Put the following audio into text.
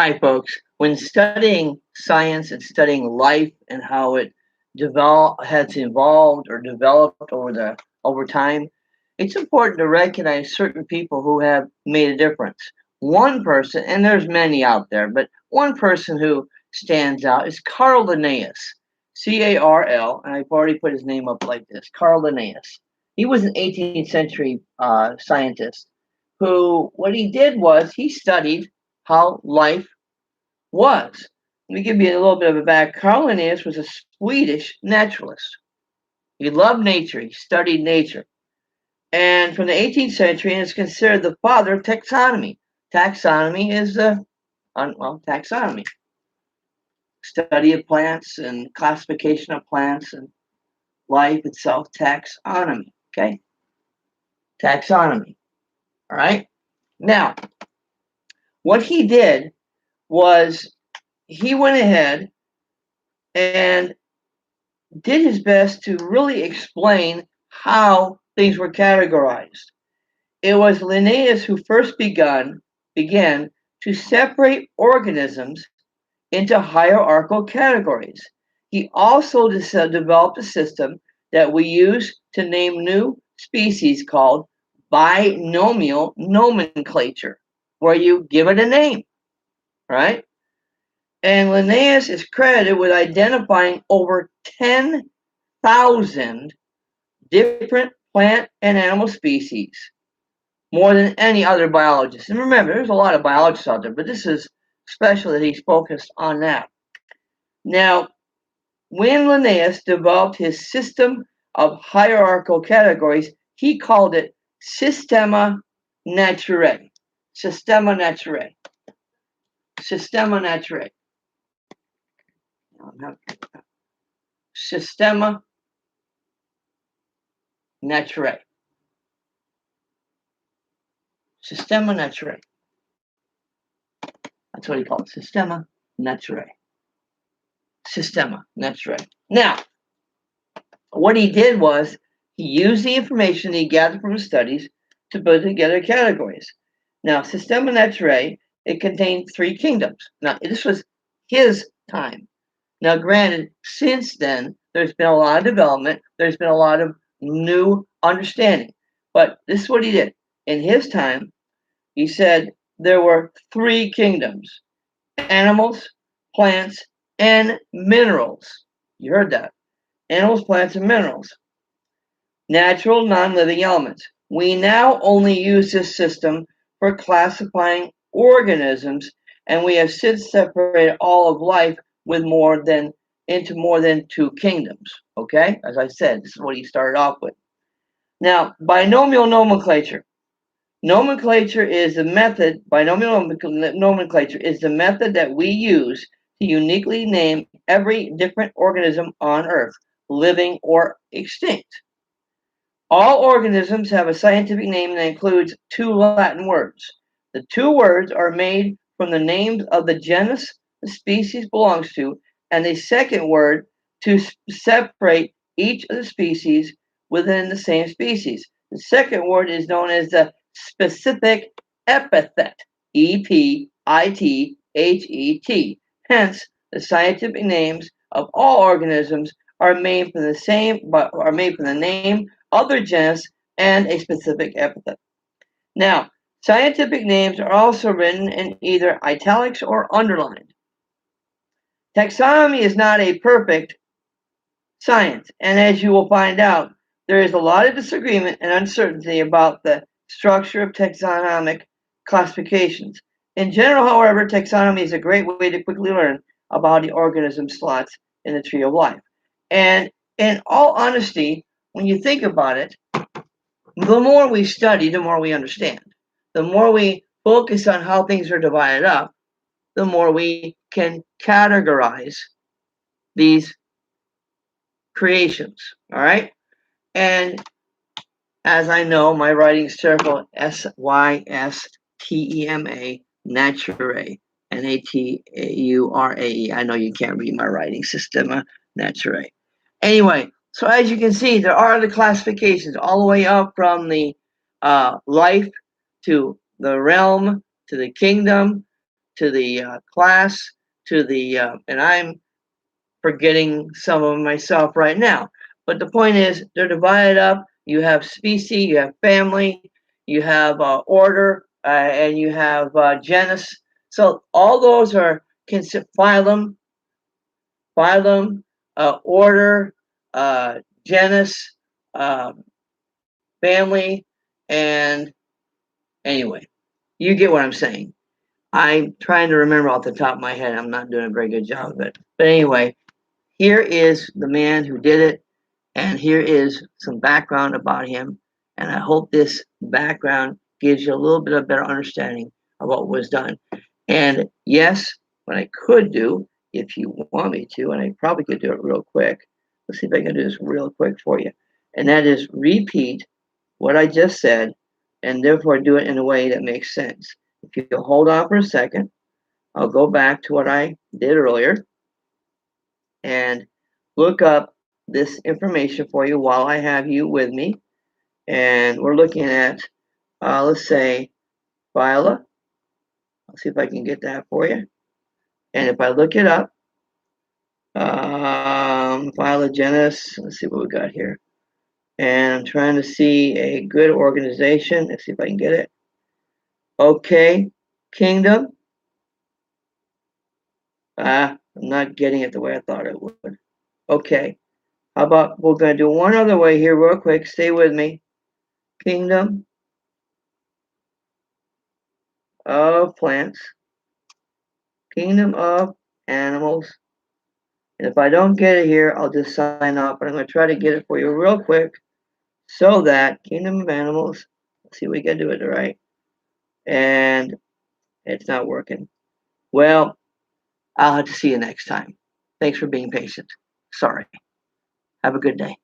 Hi, folks. When studying science and studying life and how it has evolved or developed over time, it's important to recognize certain people who have made a difference. One person, and there's many out there, but one person who stands out is Carl Linnaeus, Carl, and I've already put his name up like this, Carl Linnaeus. He was an 18th century scientist who, what he did was he studied how life was. Let me give you a little bit of a back. Carl Linnaeus was a Swedish naturalist. He loved nature. He studied nature. And from the 18th century, and is considered the father of taxonomy. Taxonomy is taxonomy, study of plants and classification of plants and life itself. Taxonomy. Okay, taxonomy. All right. Now, what he did was he went ahead and did his best to really explain how things were categorized. It was Linnaeus who first began to separate organisms into hierarchical categories. He also developed a system that we use to name new species called binomial nomenclature, where you give it a name, right? And Linnaeus is credited with identifying over 10,000 different plant and animal species, more than any other biologist. And remember, there's a lot of biologists out there, but this is special that he's focused on that. Now, when Linnaeus developed his system of hierarchical categories, he called it Systema Naturae. Systema Naturae. Systema Naturae. Systema Naturae. Systema Naturae. That's what he called it. Systema Naturae. Systema Naturae. Now, what he did was he used the information he gathered from his studies to put together categories. Now, Systema Naturae, it contained 3 kingdoms. Now, this was his time. Now, granted, since then, there's been a lot of development. There's been a lot of new understanding. But this is what he did. In his time, he said there were 3 kingdoms: animals, plants, and minerals. You heard that. Animals, plants, and minerals. Natural, non-living elements. We now only use this system for classifying organisms, and we have since separated all of life into more than 2 kingdoms. Okay? As I said, this is what he started off with. Now, binomial nomenclature. Nomenclature is the method, binomial nomenclature is the method that we use to uniquely name every different organism on Earth, living or extinct. All organisms have a scientific name that includes 2 Latin words. The 2 words are made from the names of the genus the species belongs to, and a second word to separate each of the species within the same species. The second word is known as the specific epithet, Epithet. Hence, the scientific names of all organisms are made from the name of their genus and a specific epithet. Now, scientific names are also written in either italics or underlined. Taxonomy is not a perfect science, and as you will find out, there is a lot of disagreement and uncertainty about the structure of taxonomic classifications. In general, however, taxonomy is a great way to quickly learn about the organism slots in the tree of life. And in all honesty, when you think about it, the more we study, the more we understand. The more we focus on how things are divided up, the more we can categorize these creations. All right? And as I know, my writing is terrible. Systema Naturae. Naturae. I know you can't read my writing. Systema Naturae. Anyway, so as you can see, there are the classifications all the way up from the life to the realm to the kingdom to the class, to the, and I'm forgetting some of them myself right now. But the point is, they're divided up. You have species, you have family, you have order, and you have genus. So all those are phylum, order, genus, uh, family, and anyway, you get what I'm saying. I'm trying to remember off the top of my head. I'm not doing a very good job of it. But anyway, here is the man who did it, and here is some background about him. And I hope this background gives you a little bit of better understanding of what was done. And yes, what I could do, if you want me to, and I probably could do it real quick. Let's see if I can do this real quick for you. And that is repeat what I just said, and therefore do it in a way that makes sense. If you'll hold on for a second, I'll go back to what I did earlier and look up this information for you while I have you with me. And we're looking at, let's say, phyla. I'll see if I can get that for you. And if I look it up, phylogenus, let's see what we got here. And I'm trying to see a good organization. Let's see if I can get it. Okay, kingdom. I'm not getting it the way I thought it would. Okay, how about we're going to do one other way here real quick. Stay with me. Kingdom of plants. Kingdom of animals. And if I don't get it here, I'll just sign off. But I'm going to try to get it for you real quick so that kingdom of animals. Let's see if we can do it right. And it's not working. Well, I'll have to see you next time. Thanks for being patient. Sorry. Have a good day.